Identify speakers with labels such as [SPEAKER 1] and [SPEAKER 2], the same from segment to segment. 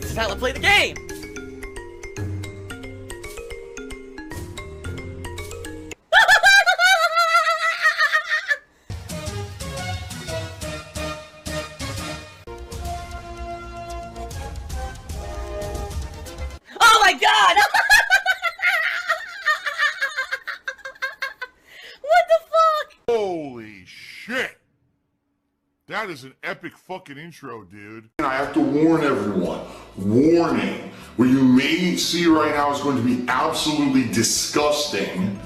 [SPEAKER 1] This is how I play the game! Oh my god! What the fuck?
[SPEAKER 2] Holy shit! That is an epic fucking intro, dude. I have to warn everyone. Warning. What you may see right now is going to be absolutely disgusting.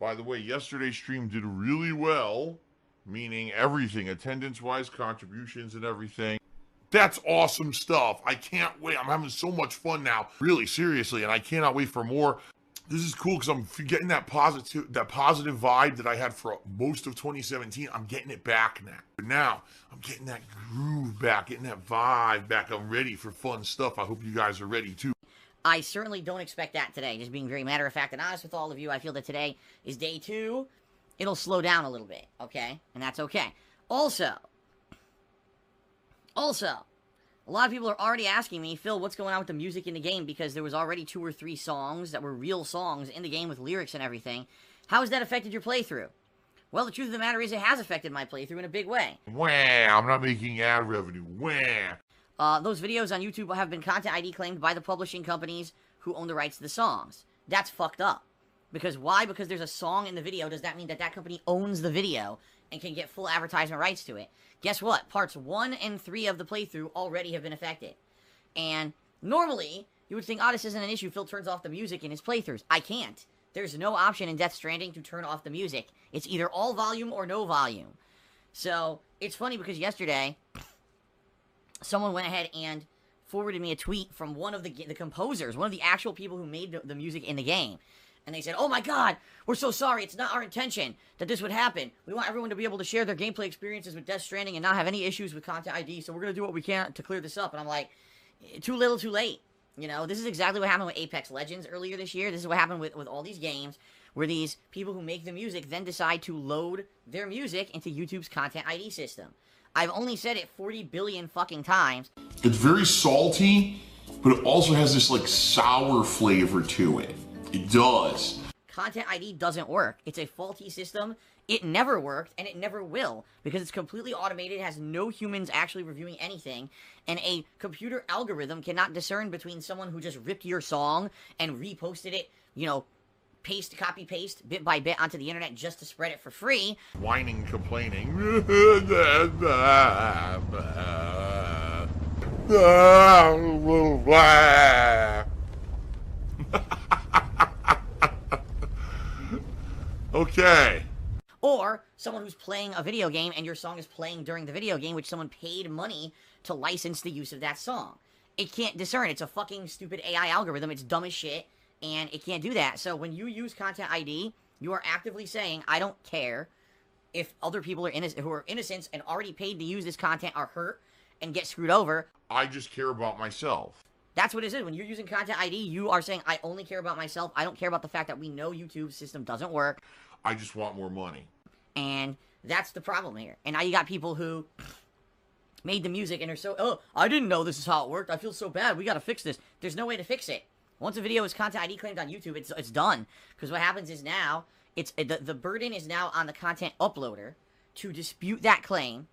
[SPEAKER 2] By the way, yesterday's stream did really well, meaning everything, attendance-wise, contributions and everything. That's awesome stuff. I can't wait. I'm having so much fun now, really, seriously, and I cannot wait for more. This is cool because I'm getting that positive vibe that I had for most of 2017. I'm getting it back now. But now, I'm getting that groove back, getting that vibe back. I'm ready for fun stuff. I hope you guys are ready, too.
[SPEAKER 1] I certainly don't expect that today. Just being very matter-of-fact and honest with all of you, I feel that today is day 2. It'll slow down a little bit, okay? And that's okay. Also, a lot of people are already asking me, Phil, what's going on with the music in the game? Because there was already 2 or 3 songs that were real songs in the game with lyrics and everything. How has that affected your playthrough? Well, the truth of the matter is it has affected my playthrough in a big way.
[SPEAKER 2] Wah, I'm not making ad revenue. Wah.
[SPEAKER 1] Those videos on YouTube have been content ID claimed by the publishing companies who own the rights to the songs. That's fucked up. Because why? Because there's a song in the video, does that mean that that company owns the video and can get full advertisement rights to it? Guess what? Parts 1 and 3 of the playthrough already have been affected. And normally, you would think, oh, this isn't an issue. Phil turns off the music in his playthroughs. I can't. There's no option in Death Stranding to turn off the music. It's either all volume or no volume. So, it's funny because yesterday, someone went ahead and forwarded me a tweet from one of the composers, one of the actual people who made the music in the game. And they said, oh my god, we're so sorry, it's not our intention that this would happen. We want everyone to be able to share their gameplay experiences with Death Stranding and not have any issues with Content ID, so we're going to do what we can to clear this up. And I'm like, too little, too late. You know, this is exactly what happened with Apex Legends earlier this year. This is what happened with all these games, where these people who make the music then decide to load their music into YouTube's Content ID system. I've only said it 40 billion fucking times.
[SPEAKER 2] It's very salty, but it also has this, like, sour flavor to it. It does.
[SPEAKER 1] Content ID doesn't work. It's a faulty system. It never worked, and it never will, because it's completely automated, has no humans actually reviewing anything, and a computer algorithm cannot discern between someone who just ripped your song and reposted it, you know, copy paste, bit by bit onto the internet just to spread it for free.
[SPEAKER 2] Whining, complaining. Okay.
[SPEAKER 1] Or someone who's playing a video game and your song is playing during the video game, which someone paid money to license the use of that song. It can't discern. It's a fucking stupid AI algorithm. It's dumb as shit, and it can't do that. So when you use Content ID, you are actively saying, I don't care if other people are who are innocents and already paid to use this content are hurt and get screwed over.
[SPEAKER 2] I just care about myself.
[SPEAKER 1] That's what it is. When you're using Content ID, you are saying, I only care about myself. I don't care about the fact that we know YouTube's system doesn't work.
[SPEAKER 2] I just want more money.
[SPEAKER 1] And that's the problem here. And now you got people who made the music and are so, oh, I didn't know this is how it worked. I feel so bad. We got to fix this. There's no way to fix it. Once a video is Content ID claimed on YouTube, it's done. Because what happens is now, the burden is now on the content uploader to dispute that claim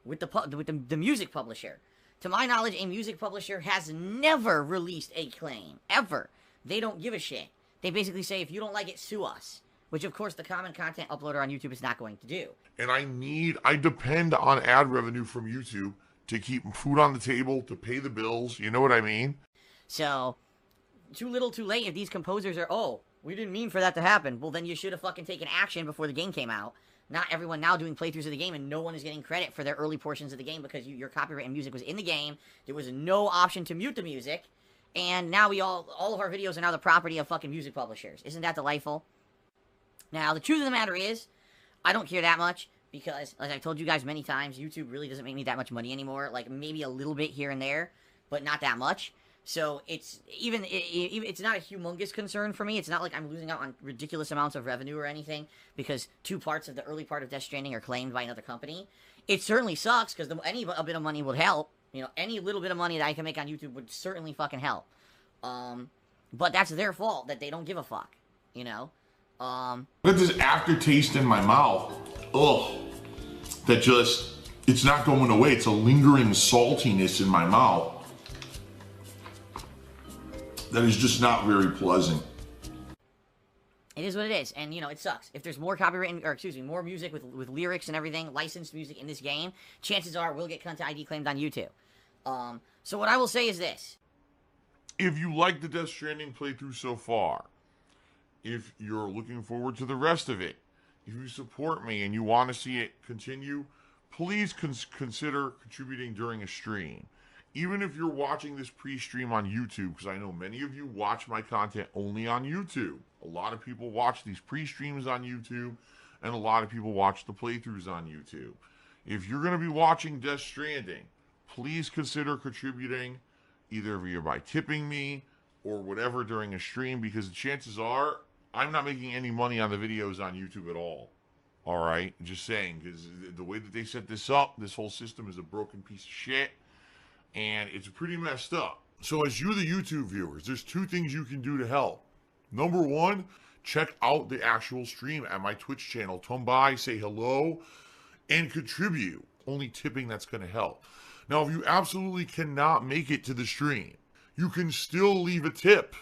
[SPEAKER 1] with the music publisher. To my knowledge, a music publisher has never released a claim. Ever. They don't give a shit. They basically say, if you don't like it, sue us. Which, of course, the common content uploader on YouTube is not going to do.
[SPEAKER 2] And I depend on ad revenue from YouTube to keep food on the table, to pay the bills, you know what I mean?
[SPEAKER 1] So, too little too late if these composers are, oh, we didn't mean for that to happen. Well, then you should have fucking taken action before the game came out. Not everyone now doing playthroughs of the game and no one is getting credit for their early portions of the game because your copyright and music was in the game. There was no option to mute the music. And now all of our videos are now the property of fucking music publishers. Isn't that delightful? Now, the truth of the matter is, I don't care that much because, as I've told you guys many times, YouTube really doesn't make me that much money anymore. Like, maybe a little bit here and there, but not that much. So it's it's not a humongous concern for me. It's not like I'm losing out on ridiculous amounts of revenue or anything because 2 parts of the early part of Death Stranding are claimed by another company. It certainly sucks because any a bit of money would help. You know, any little bit of money that I can make on YouTube would certainly fucking help. But that's their fault that they don't give a fuck. You know.
[SPEAKER 2] Look at this aftertaste in my mouth. Ugh. That just, it's not going away. It's a lingering saltiness in my mouth. That is just not very pleasant.
[SPEAKER 1] It is what it is, and you know, it sucks. If there's more copyright, or excuse me, more music with lyrics and everything, licensed music in this game, chances are we'll get content ID claimed on YouTube. So what I will say is this.
[SPEAKER 2] If you like the Death Stranding playthrough so far, if you're looking forward to the rest of it, if you support me and you want to see it continue, please consider contributing during a stream. Even if you're watching this pre-stream on YouTube, because I know many of you watch my content only on YouTube. A lot of people watch these pre-streams on YouTube, and a lot of people watch the playthroughs on YouTube. If you're going to be watching Death Stranding, please consider contributing either via by tipping me or whatever during a stream, because the chances are I'm not making any money on the videos on YouTube at all. All right? Just saying, because the way that they set this up, this whole system is a broken piece of shit. And it's pretty messed up. So as you, the YouTube viewers, there's 2 things you can do to help. Number 1, check out the actual stream at my Twitch channel. Come by, say hello, and contribute. Only tipping that's going to help. Now, if you absolutely cannot make it to the stream, you can still leave a tip.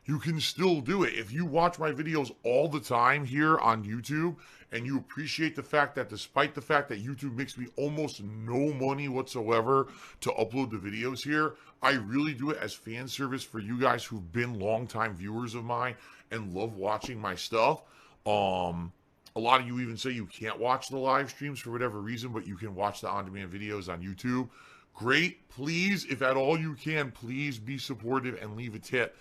[SPEAKER 2] You can still do it. If you watch my videos all the time here on YouTube, and you appreciate the fact that despite the fact that YouTube makes me almost no money whatsoever to upload the videos here, I really do it as fan service for you guys who've been longtime viewers of mine and love watching my stuff. A lot of you even say you can't watch the live streams for whatever reason, but you can watch the on-demand videos on YouTube. Great. Please, if at all you can, please be supportive and leave a tip.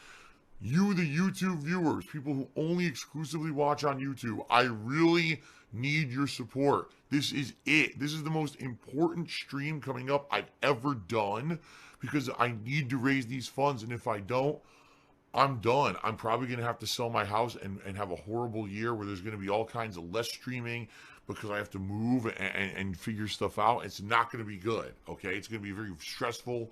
[SPEAKER 2] You, the YouTube viewers, people who only exclusively watch on YouTube, I really need your support. This is it. This is the most important stream coming up I've ever done because I need to raise these funds. And if I don't, I'm done. I'm probably going to have to sell my house and have a horrible year where there's going to be all kinds of less streaming because I have to move and figure stuff out. It's not going to be good, okay? It's going to be a very stressful,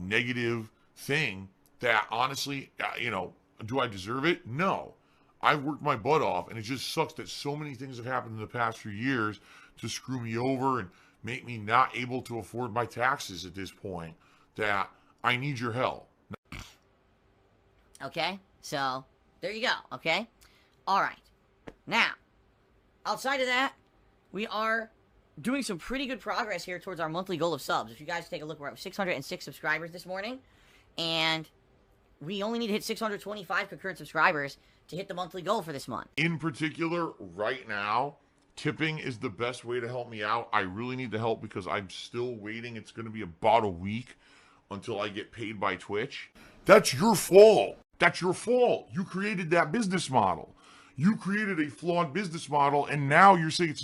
[SPEAKER 2] negative thing. That honestly, you know, do I deserve it? No. I've worked my butt off, and it just sucks that so many things have happened in the past few years to screw me over and make me not able to afford my taxes at this point, that I need your help.
[SPEAKER 1] Okay? So, there you go, okay? Alright. Now, outside of that, we are doing some pretty good progress here towards our monthly goal of subs. If you guys take a look, we're at 606 subscribers this morning, and we only need to hit 625 concurrent subscribers to hit the monthly goal for this month.
[SPEAKER 2] In particular, right now, tipping is the best way to help me out. I really need the help because I'm still waiting. It's going to be about a week until I get paid by Twitch. That's your fault. That's your fault. You created that business model. You created a flawed business model, and now you're saying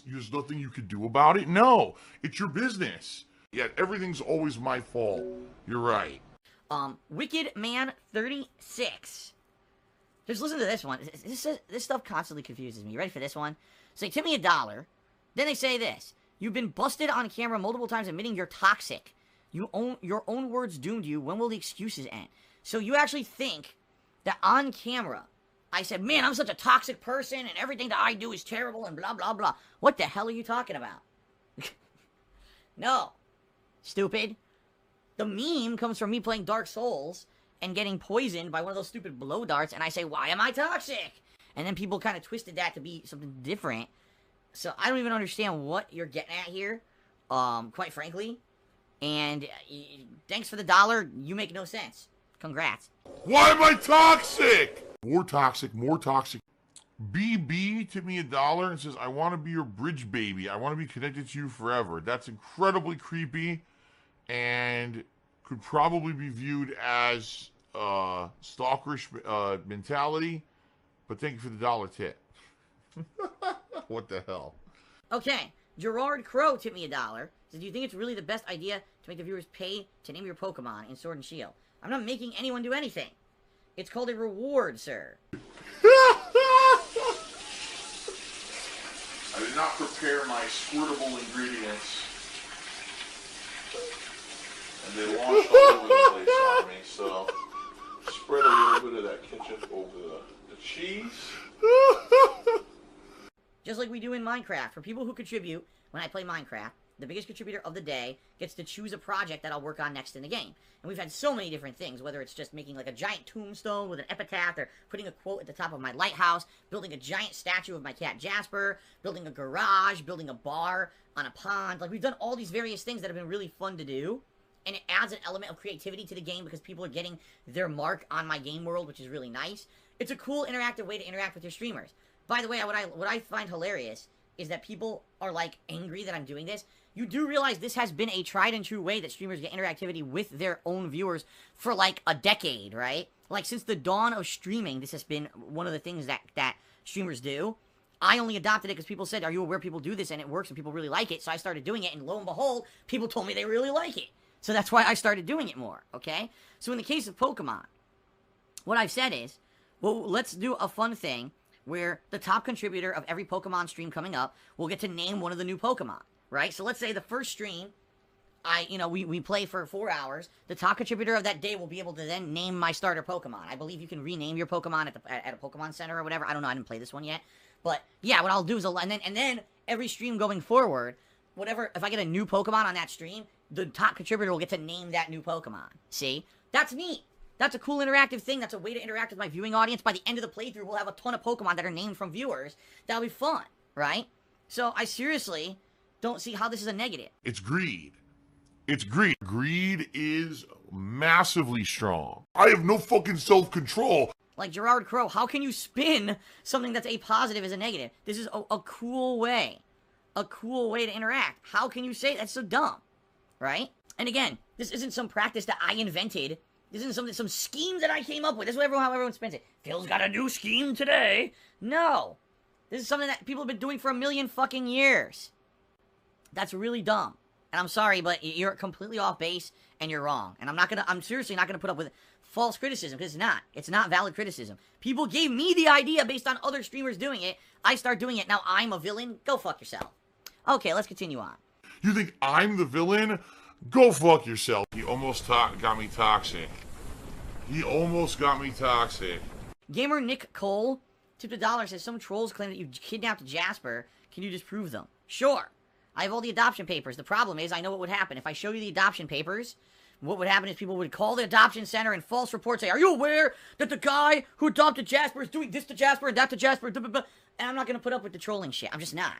[SPEAKER 2] there's nothing you could do about it? No, it's your business. Yet everything's always my fault. You're right.
[SPEAKER 1] Wicked Man 36. Just listen to this one. This stuff constantly confuses me. You ready for this one? Say, tip me $1. Then they say this. You've been busted on camera multiple times admitting you're toxic. Your own words doomed you. When will the excuses end? So you actually think that on camera, I said, man, I'm such a toxic person and everything that I do is terrible and blah, blah, blah. What the hell are you talking about? No. Stupid. The meme comes from me playing Dark Souls and getting poisoned by one of those stupid blow darts, and I say, why am I toxic? And then people kind of twisted that to be something different. So I don't even understand what you're getting at here, quite frankly. And thanks for the $1. You make no sense. Congrats.
[SPEAKER 2] Why am I toxic? More toxic, more toxic. BB tipped me $1 and says, I want to be your bridge baby. I want to be connected to you forever. That's incredibly creepy and could probably be viewed as stalkerish mentality. But thank you for the $1 tip. What the hell?
[SPEAKER 1] Okay, Gerard Crow tipped me $1. Says, do you think it's really the best idea to make the viewers pay to name your Pokemon in Sword and Shield? I'm not making anyone do anything. It's called a reward, sir.
[SPEAKER 2] I did not prepare my squirtable ingredients. And they launched all over the place on me, so spread a little bit of that ketchup over the cheese.
[SPEAKER 1] Just like we do in Minecraft. For people who contribute when I play Minecraft, the biggest contributor of the day gets to choose a project that I'll work on next in the game. And we've had so many different things, whether it's just making like a giant tombstone with an epitaph, or putting a quote at the top of my lighthouse, building a giant statue of my cat Jasper, building a garage, building a bar on a pond. Like, we've done all these various things that have been really fun to do. And it adds an element of creativity to the game because people are getting their mark on my game world, which is really nice. It's a cool interactive way to interact with your streamers. By the way, what I find hilarious is that people are, like, angry that I'm doing this. You do realize this has been a tried and true way that streamers get interactivity with their own viewers for, like, a decade, right? Like, since the dawn of streaming, this has been one of the things that streamers do. I only adopted it because people said, are you aware people do this? And it works and people really like it. So I started doing it, and lo and behold, people told me they really like it. So that's why I started doing it more, okay? So in the case of Pokemon, what I've said is, well, let's do a fun thing where the top contributor of every Pokemon stream coming up will get to name one of the new Pokemon, right? So let's say the first stream, we play for 4 hours. The top contributor of that day will be able to then name my starter Pokemon. I believe you can rename your Pokemon at a Pokemon Center or whatever. I don't know. I didn't play this one yet. But yeah, what I'll do is and then every stream going forward, whatever, if I get a new Pokemon on that stream, the top contributor will get to name that new Pokemon. See? That's neat. That's a cool interactive thing. That's a way to interact with my viewing audience. By the end of the playthrough, we'll have a ton of Pokemon that are named from viewers. That'll be fun, right? So I seriously don't see how this is a negative.
[SPEAKER 2] It's greed. It's greed. Greed is massively strong. I have no fucking self-control.
[SPEAKER 1] Like Gerard Crow, how can you spin something that's a positive as a negative? This is a cool way. A cool way to interact. How can you say that's so dumb? Right? And again, this isn't some practice that I invented. This isn't some scheme that I came up with. This is how everyone spends it. Phil's got a new scheme today. No. This is something that people have been doing for a million fucking years. That's really dumb. And I'm sorry, but you're completely off base and you're wrong. And I'm seriously not gonna put up with false criticism, because it's not valid criticism. People gave me the idea based on other streamers doing it. I start doing it. Now I'm a villain. Go fuck yourself. Okay, let's continue on.
[SPEAKER 2] You think I'm the villain? Go fuck yourself. He almost got me toxic. He almost got me toxic.
[SPEAKER 1] Gamer Nick Cole tipped $1, says some trolls claim that you kidnapped Jasper. Can you disprove them? Sure. I have all the adoption papers. The problem is, I know what would happen. If I show you the adoption papers, what would happen is people would call the adoption center and false report, say, are you aware that the guy who adopted Jasper is doing this to Jasper and that to Jasper? And I'm not going to put up with the trolling shit. I'm just not.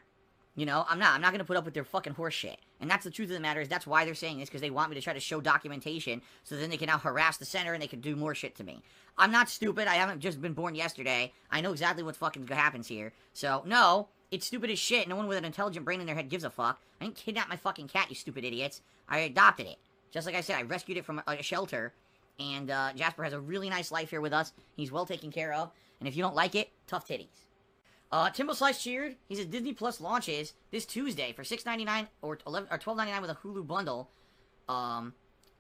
[SPEAKER 1] You know, I'm not going to put up with their fucking horse shit. And that's the truth of the matter, is that's why they're saying this, because they want me to try to show documentation, so then they can now harass the center and they can do more shit to me. I'm not stupid. I haven't just been born yesterday. I know exactly what fucking happens here. So, no, it's stupid as shit. No one with an intelligent brain in their head gives a fuck. I didn't kidnap my fucking cat, you stupid idiots. I adopted it. Just like I said, I rescued it from a shelter, and Jasper has a really nice life here with us. He's well taken care of, and if you don't like it, tough titties. Timbo Slice cheered. He says Disney Plus launches this Tuesday for $6.99 or $12.99 with a Hulu bundle.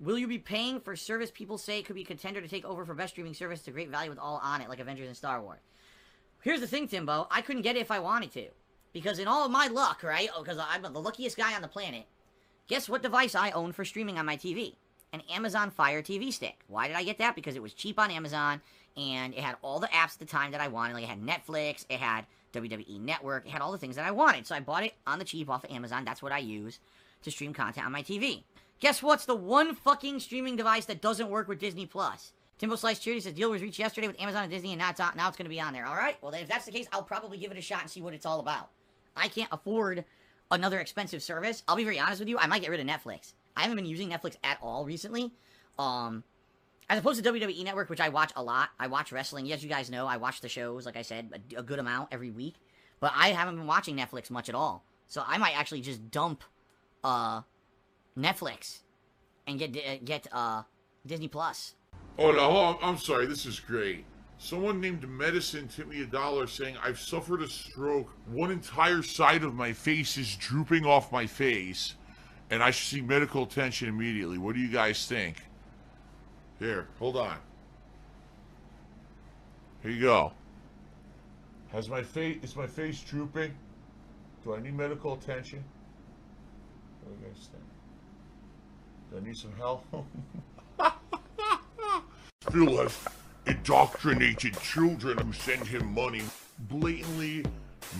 [SPEAKER 1] Will you be paying for service people say it could be a contender to take over for best streaming service? It's a great value with all on it, like Avengers and Star Wars. Here's the thing, Timbo. I couldn't get it if I wanted to. Because in all of my luck, right? Because I'm the luckiest guy on the planet. Guess what device I own for streaming on my TV? An Amazon Fire TV stick. Why did I get that? Because it was cheap on Amazon, and it had all the apps at the time that I wanted. Like, it had Netflix, it had WWE Network, it had all the things that I wanted. So I bought it on the cheap off of Amazon. That's what I use to stream content on my TV. Guess what's the one fucking streaming device that doesn't work with Disney Plus? Timbo Slice Charity says deal was reached yesterday with Amazon and Disney, and now it's going to be on there. All right? Well, then if that's the case, I'll probably give it a shot and see what it's all about. I can't afford another expensive service. I'll be very honest with you. I might get rid of Netflix. I haven't been using Netflix at all recently. As opposed to WWE Network, which I watch a lot. I watch wrestling. As you guys know, I watch the shows, like I said, a good amount every week. But I haven't been watching Netflix much at all. So I might actually just dump Netflix and get Disney Plus.
[SPEAKER 2] Oh, no, I'm sorry. This is great. Someone named Medicine tipped me $1 saying, I've suffered a stroke. One entire side of my face is drooping off my face. and I should seek medical attention immediately. What do you guys think? Here, hold on. Here you go. Is my face drooping? Do I need medical attention? What do you guys think? Do I need some help? Phil has indoctrinated children who send him money, blatantly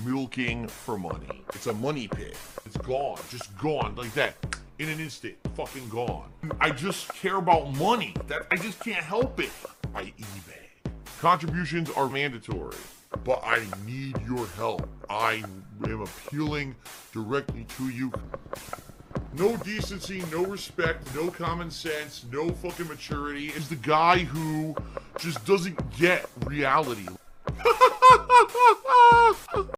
[SPEAKER 2] milking for money. It's a money pit. It's gone, just gone like that. In an instant, fucking gone. I just care about money. I just can't help it. I eBay. Contributions are mandatory, but I need your help. I am appealing directly to you. No decency, no respect, no common sense, no fucking maturity. Is the guy who just doesn't get reality.